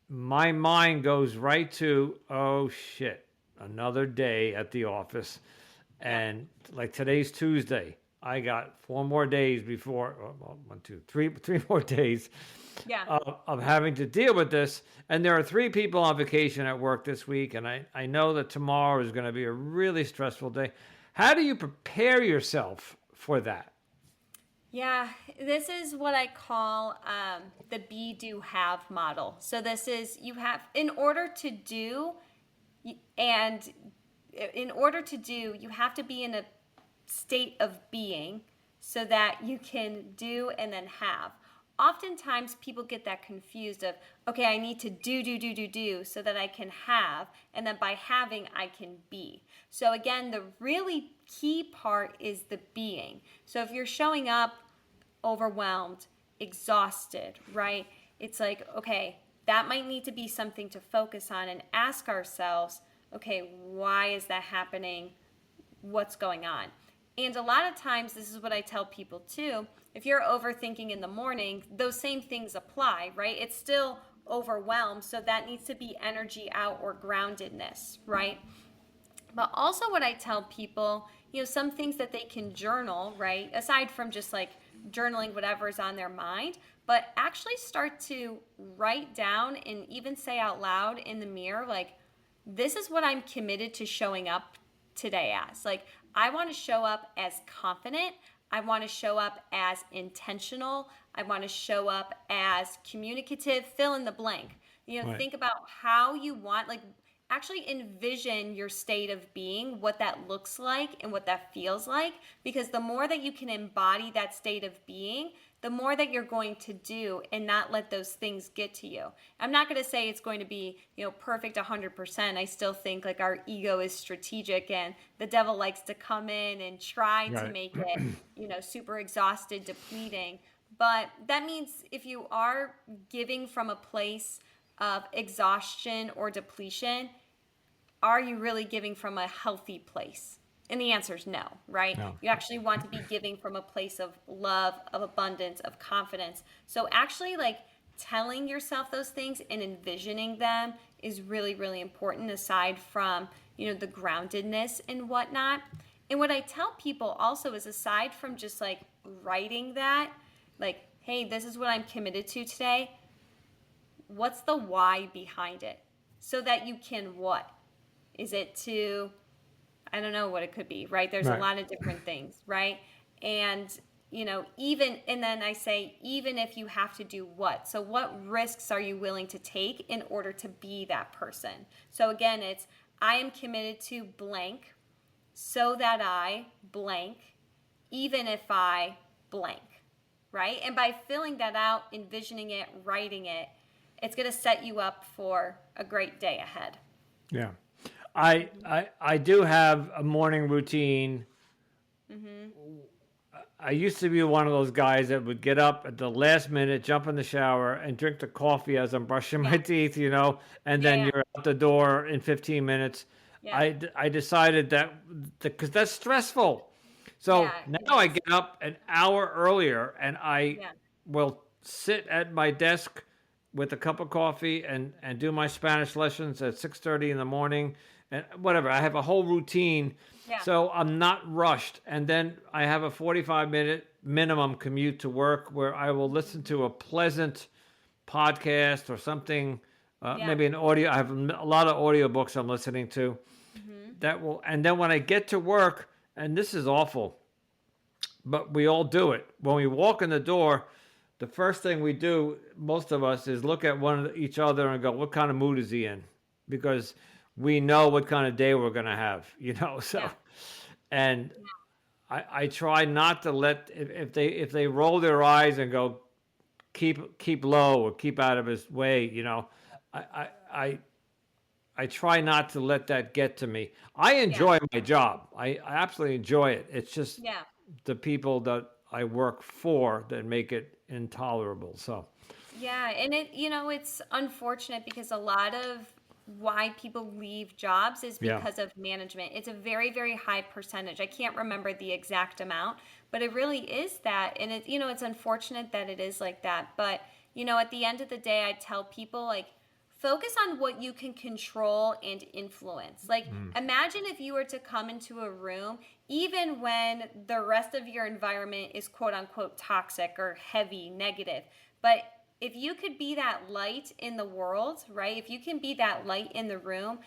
my mind goes right to, oh shit, another day at the office. Yeah. And like today's Tuesday, I got 4 more days before, well, one, two, three more days Yeah. of having to deal with this. And there are 3 people on vacation at work this week, and I know that tomorrow is going to be a really stressful day. How do you prepare yourself for that? Yeah, this is what I call the be, do, have model. So this is you have in order to do, and in order to do, you have to be in a state of being so that you can do and then have. Oftentimes people get that confused of, okay, I need to do so that I can have, and then by having I can be. So again, the really key part is the being. So if you're showing up overwhelmed, exhausted, right? It's like, okay, that might need to be something to focus on and ask ourselves, okay, why is that happening? What's going on? And a lot of times, this is what I tell people too. If you're overthinking in the morning, those same things apply, right? It's still overwhelmed, so that needs to be energy out or groundedness, right? But also, what I tell people, some things that they can journal, right? Aside from just like journaling whatever's on their mind, but actually start to write down and even say out loud in the mirror, like, this is what I'm committed to showing up today as. Like, I want to show up as confident. I want to show up as intentional. I want to show up as communicative, fill in the blank. Right. Think about how you want, like, actually envision your state of being, what that looks like and what that feels like. Because the more that you can embody that state of being, the more that you're going to do and not let those things get to you. I'm not going to say it's going to be, perfect 100%. I still think like our ego is strategic and the devil likes to come in and try to Right. make it, super exhausted, depleting. But that means if you are giving from a place of exhaustion or depletion, are you really giving from a healthy place? And the answer is no, right? No. You actually want to be giving from a place of love, of abundance, of confidence. So actually, like, telling yourself those things and envisioning them is really, really important, aside from, the groundedness and whatnot. And what I tell people also is, aside from just like writing that, like, hey, this is what I'm committed to today, what's the why behind it? So that you can what? Is it to, I don't know what it could be, right? There's a Right. lot of different things, right? And, and then I say, even if you have to do what? So what risks are you willing to take in order to be that person? So again, it's, I am committed to blank so that I blank, even if I blank, right? And by filling that out, envisioning it, writing it, it's going to set you up for a great day ahead. Yeah. I do have a morning routine. I used to be one of those guys that would get up at the last minute, jump in the shower, and drink the coffee as I'm brushing my teeth, and then Yeah. you're out the door in 15 minutes. Yeah. I decided that because that's stressful. So Yeah, now it I is. get up an hour earlier and I Yeah. will sit at my desk with a cup of coffee and do my Spanish lessons at 6:30 in the morning and whatever. I have a whole routine. Yeah. So I'm not rushed. And then I have a 45-minute minimum commute to work where I will listen to a pleasant podcast or something, Yeah. maybe an audio. I have a lot of audiobooks I'm listening to and then when I get to work, and this is awful, but we all do it. When we walk in the door, the first thing we do, most of us, is look at each other and go, what kind of mood is he in? Because we know what kind of day we're going to have, so, Yeah. and I try not to let, if they roll their eyes and go, keep low or keep out of his way, I try not to let that get to me. I enjoy my job. I absolutely enjoy it. It's just Yeah. the people that I work for that make it intolerable. So, Yeah, and it's unfortunate because a lot of why people leave jobs is yeah. because of management. It's a very, very high percentage. I can't remember the exact amount, but it really is that. And it's unfortunate that it is like that. But, at the end of the day, I tell people, like, focus on what you can control and influence. Like, imagine if you were to come into a room, even when the rest of your environment is quote unquote toxic or heavy, negative. But if you could be that light in the world, right? If you can be that light in the room,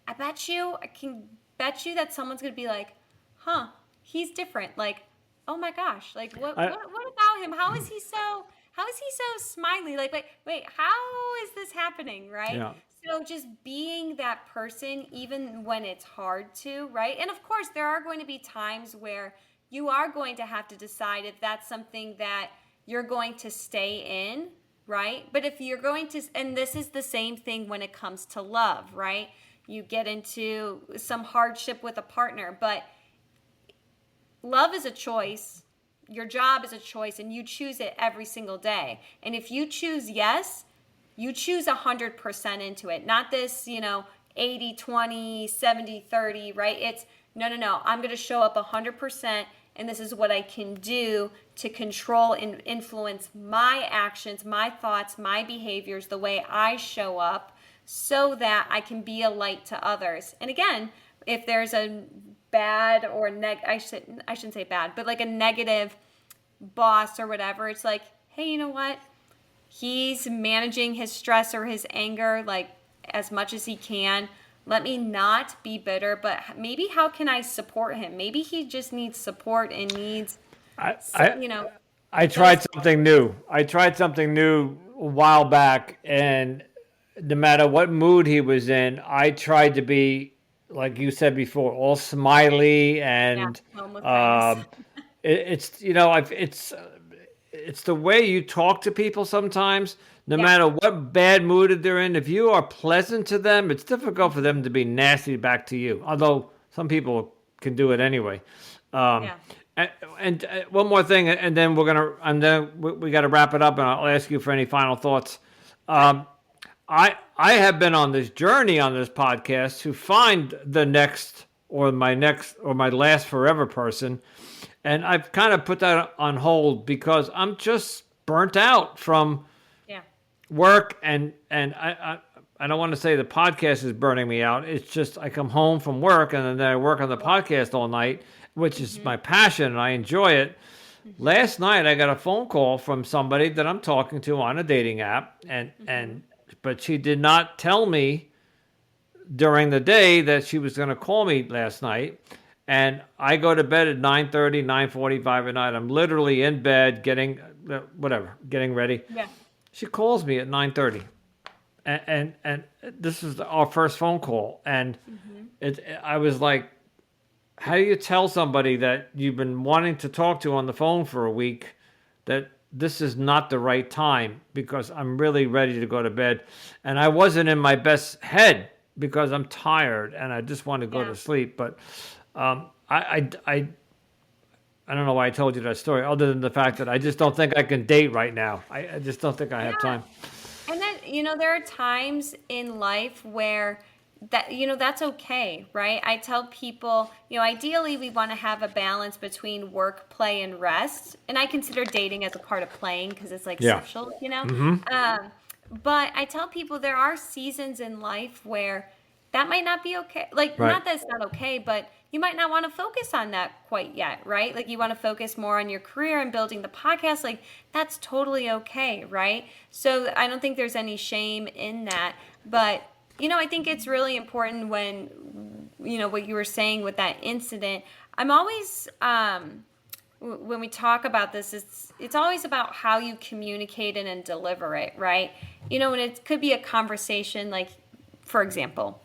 I can bet you that someone's going to be like, huh, he's different. Like, oh my gosh, like what about him? How is he so smiley? Like, wait, how is this happening, right? Yeah. So just being that person, even when it's hard to, right? And of course, there are going to be times where you are going to have to decide if that's something that you're going to stay in, right? But if you're going to, and this is the same thing when it comes to love, right? You get into some hardship with a partner, but love is a choice. Your job is a choice, and you choose it every single day. And if you choose yes, you choose 100% into it. Not this, 80, 20, 70, 30, right? It's no. I'm going to show up 100%, and this is what I can do to control and influence my actions, my thoughts, my behaviors, the way I show up, so that I can be a light to others. And again, if there's a bad or I shouldn't say bad, but like a negative boss or whatever, it's like, hey, you know what? He's managing his stress or his anger like as much as he can. Let me not be bitter, but maybe how can I support him? Maybe he just needs support and needs, I tried something new. I tried something new a while back, and no matter what mood he was in, I tried to be, like you said before, all smiley and home with kindness. it's the way you talk to people sometimes. No Yeah. matter what bad mood they're in, if you are pleasant to them, it's difficult for them to be nasty back to you. Although some people can do it anyway. Yeah. And one more thing, and then we got to wrap it up, and I'll ask you for any final thoughts. I have been on this journey on this podcast to find the next or my last forever person, and I've kind of put that on hold because I'm just burnt out from work, and I don't want to say the podcast is burning me out. It's just I come home from work and then I work on the podcast all night, which is my passion and I enjoy it. Last night I got a phone call from somebody that I'm talking to on a dating app, but she did not tell me during the day that she was going to call me last night. And I go to bed at 9:30, 9:45 at night. I'm literally in bed getting ready. Yeah. She calls me at 9:30, and this is our first phone call, and I was like, "How do you tell somebody that you've been wanting to talk to on the phone for a week that this is not the right time because I'm really ready to go to bed. And I wasn't in my best head because I'm tired and I just want to go to sleep. But I don't know why I told you that story, other than the fact that I just don't think I can date right now. I just don't think I have Yeah. time. And then, there are times in life where that's okay, right? I tell people, ideally we want to have a balance between work, play, and rest. And I consider dating as a part of playing because it's like Yeah. social. But I tell people there are seasons in life where that might not be okay. Like, Right. not that it's not okay, but you might not want to focus on that quite yet, right? Like, you want to focus more on your career and building the podcast. Like, that's totally okay, right? So I don't think there's any shame in that. But, I think it's really important when, what you were saying with that incident. I'm always, when we talk about this, it's always about how you communicate it and deliver it, right? And it could be a conversation, like, for example,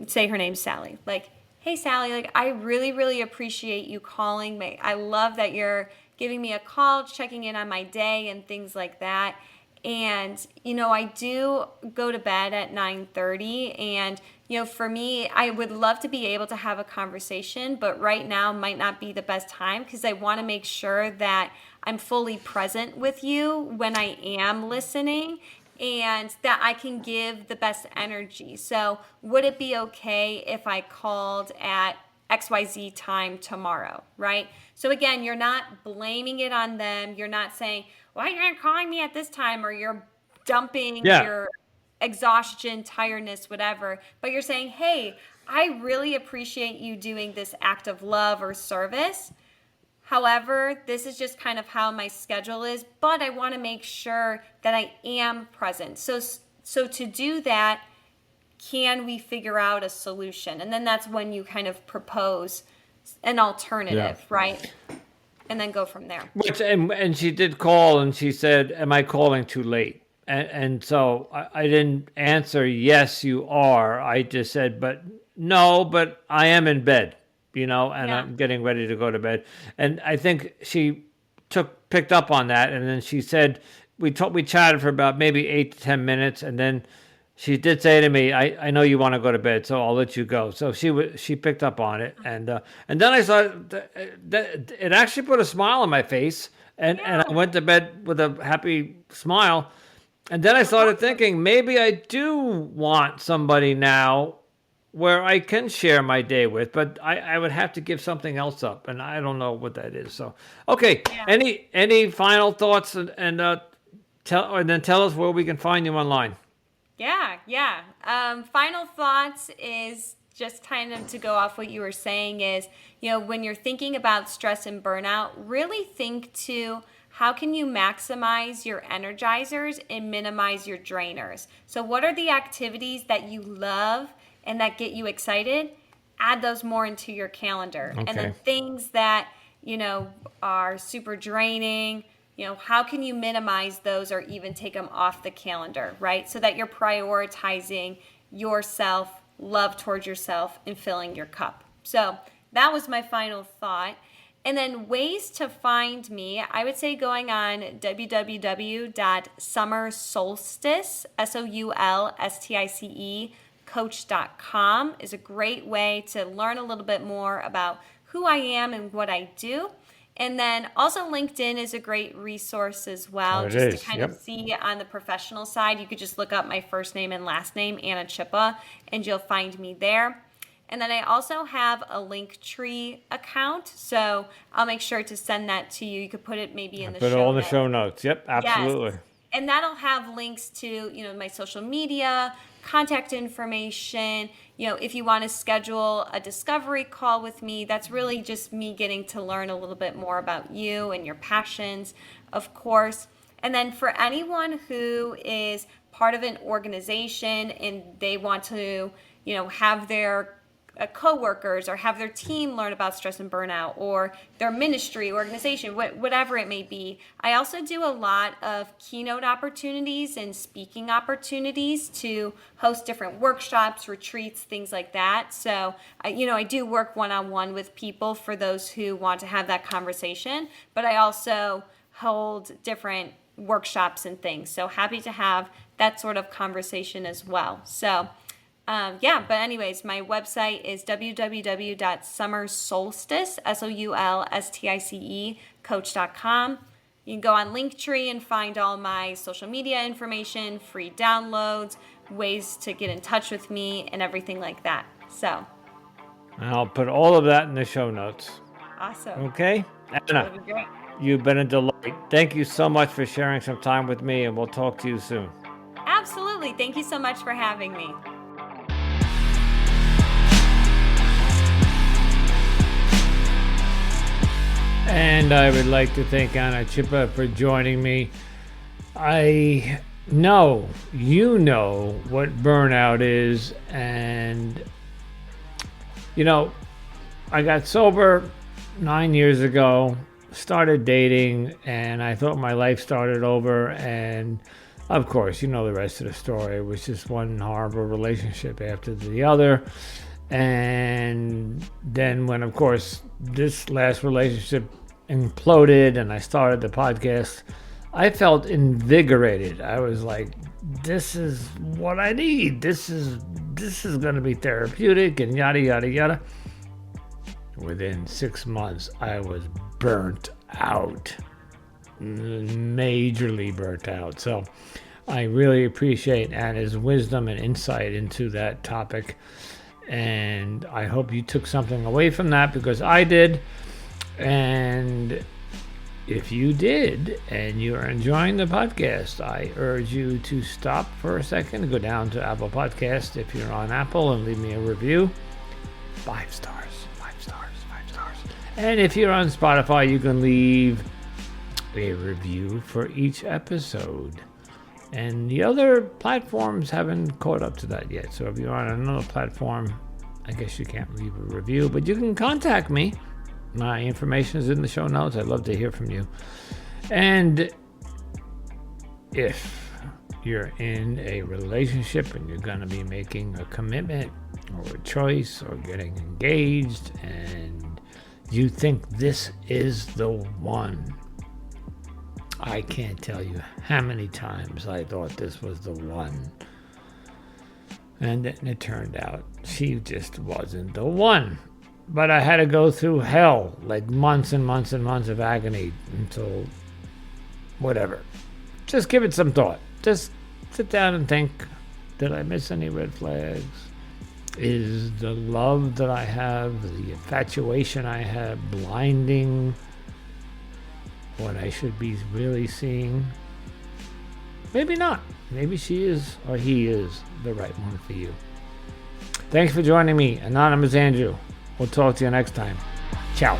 say her name's Sally. Like, hey, Sally, like, I really, really appreciate you calling me. I love that you're giving me a call, checking in on my day and things like that. And, I do go to bed at 9:30. And, for me, I would love to be able to have a conversation, but right now might not be the best time because I want to make sure that I'm fully present with you when I am listening and that I can give the best energy. So would it be okay if I called at XYZ time tomorrow, right? So again, you're not blaming it on them. You're not saying, why are you calling me at this time? Or you're dumping your exhaustion, tiredness, whatever. But you're saying, hey, I really appreciate you doing this act of love or service. However, this is just kind of how my schedule is, but I want to make sure that I am present. So to do that, can we figure out a solution? And then that's when you kind of propose an alternative, right? And then go from there. And she did call and she said, am I calling too late? And so I didn't answer, yes, you are. I just said, but no, but I am in bed. And I'm getting ready to go to bed. And I think she picked up on that. And then she said, we chatted for about maybe 8 to 10 minutes. And then she did say to me, I know you want to go to bed, so I'll let you go. So she picked up on it. And then I saw that it actually put a smile on my face. And I went to bed with a happy smile. And then I started thinking, maybe I do want somebody now where I can share my day with, but I would have to give something else up, and I don't know what that is. So, okay, any final thoughts, and then tell us where we can find you online. Yeah. Final thoughts is just kind of to go off what you were saying is, when you're thinking about stress and burnout, really think to how can you maximize your energizers and minimize your drainers? So what are the activities that you love and that get you excited? Add those more into your calendar. Okay. And then things that, are super draining, how can you minimize those or even take them off the calendar, right? So that you're prioritizing yourself, love towards yourself, and filling your cup. So that was my final thought. And then ways to find me, I would say going on www.Summer SOULstice, SOULSTICE, coach.com is a great way to learn a little bit more about who I am and what I do. And then also LinkedIn is a great resource as well, to kind of see on the professional side. You could just look up my first name and last name, Anna Zschuppe, and you'll find me there. And then I also have a Linktree account, so I'll make sure to send that to you. You could put it maybe in the show notes. Put it all in the show notes. Yep, absolutely. Yes. And that'll have links to, my social media, contact information. If you want to schedule a discovery call with me, that's really just me getting to learn a little bit more about you and your passions, of course. And then for anyone who is part of an organization and they want to, have their coworkers or have their team learn about stress and burnout, or their ministry, organization, whatever it may be. I also do a lot of keynote opportunities and speaking opportunities to host different workshops, retreats, things like that. So, I do work one-on-one with people for those who want to have that conversation, but I also hold different workshops and things. So happy to have that sort of conversation as well. So but anyways, my website is www.summersoulstice, SOULSTICE, coach.com. You can go on Linktree and find all my social media information, free downloads, ways to get in touch with me, and everything like that. So, And I'll put all of that in the show notes. awesome. Okay? Anna, That'd be great. you've been a delight. Thank you so much for sharing some time with me, and we'll talk to you soon. Absolutely. Thank you so much for having me. And I would like to thank Anna Zschuppe for joining me. I know you know what burnout is, and I got sober 9 years ago, started dating, and I thought my life started over, and of course, you know the rest of the story. It was just one horrible relationship after the other. And then when, of course, this last relationship imploded and I started the podcast, I felt invigorated. I was like, this is what I need. This is going to be therapeutic and yada, yada, yada. Within 6 months, I was burnt out. Majorly burnt out. So I really appreciate Anna's wisdom and insight into that topic. And I hope you took something away from that, because I did. And if you did and you are enjoying the podcast, I urge you to stop for a second, go down to Apple Podcast if you're on Apple, and leave me a review. 5 stars, 5 stars, 5 stars. And if you're on Spotify, you can leave a review for each episode. And the other platforms haven't caught up to that yet. So if you're on another platform, I guess you can't leave a review, but you can contact me. My information is in the show notes. I'd love to hear from you. And if you're in a relationship and you're going to be making a commitment or a choice or getting engaged, and you think this is the one, I can't tell you how many times I thought this was the one. And then it turned out she just wasn't the one. But I had to go through hell, like months and months and months of agony until whatever. Just give it some thought. Just sit down and think, did I miss any red flags? Is the love that I have, the infatuation I have, blinding what I should be really seeing? Maybe not. Maybe she is, or he is, the right one for you. Thanks for joining me, Anonymous Andrew. We'll talk to you next time. Ciao.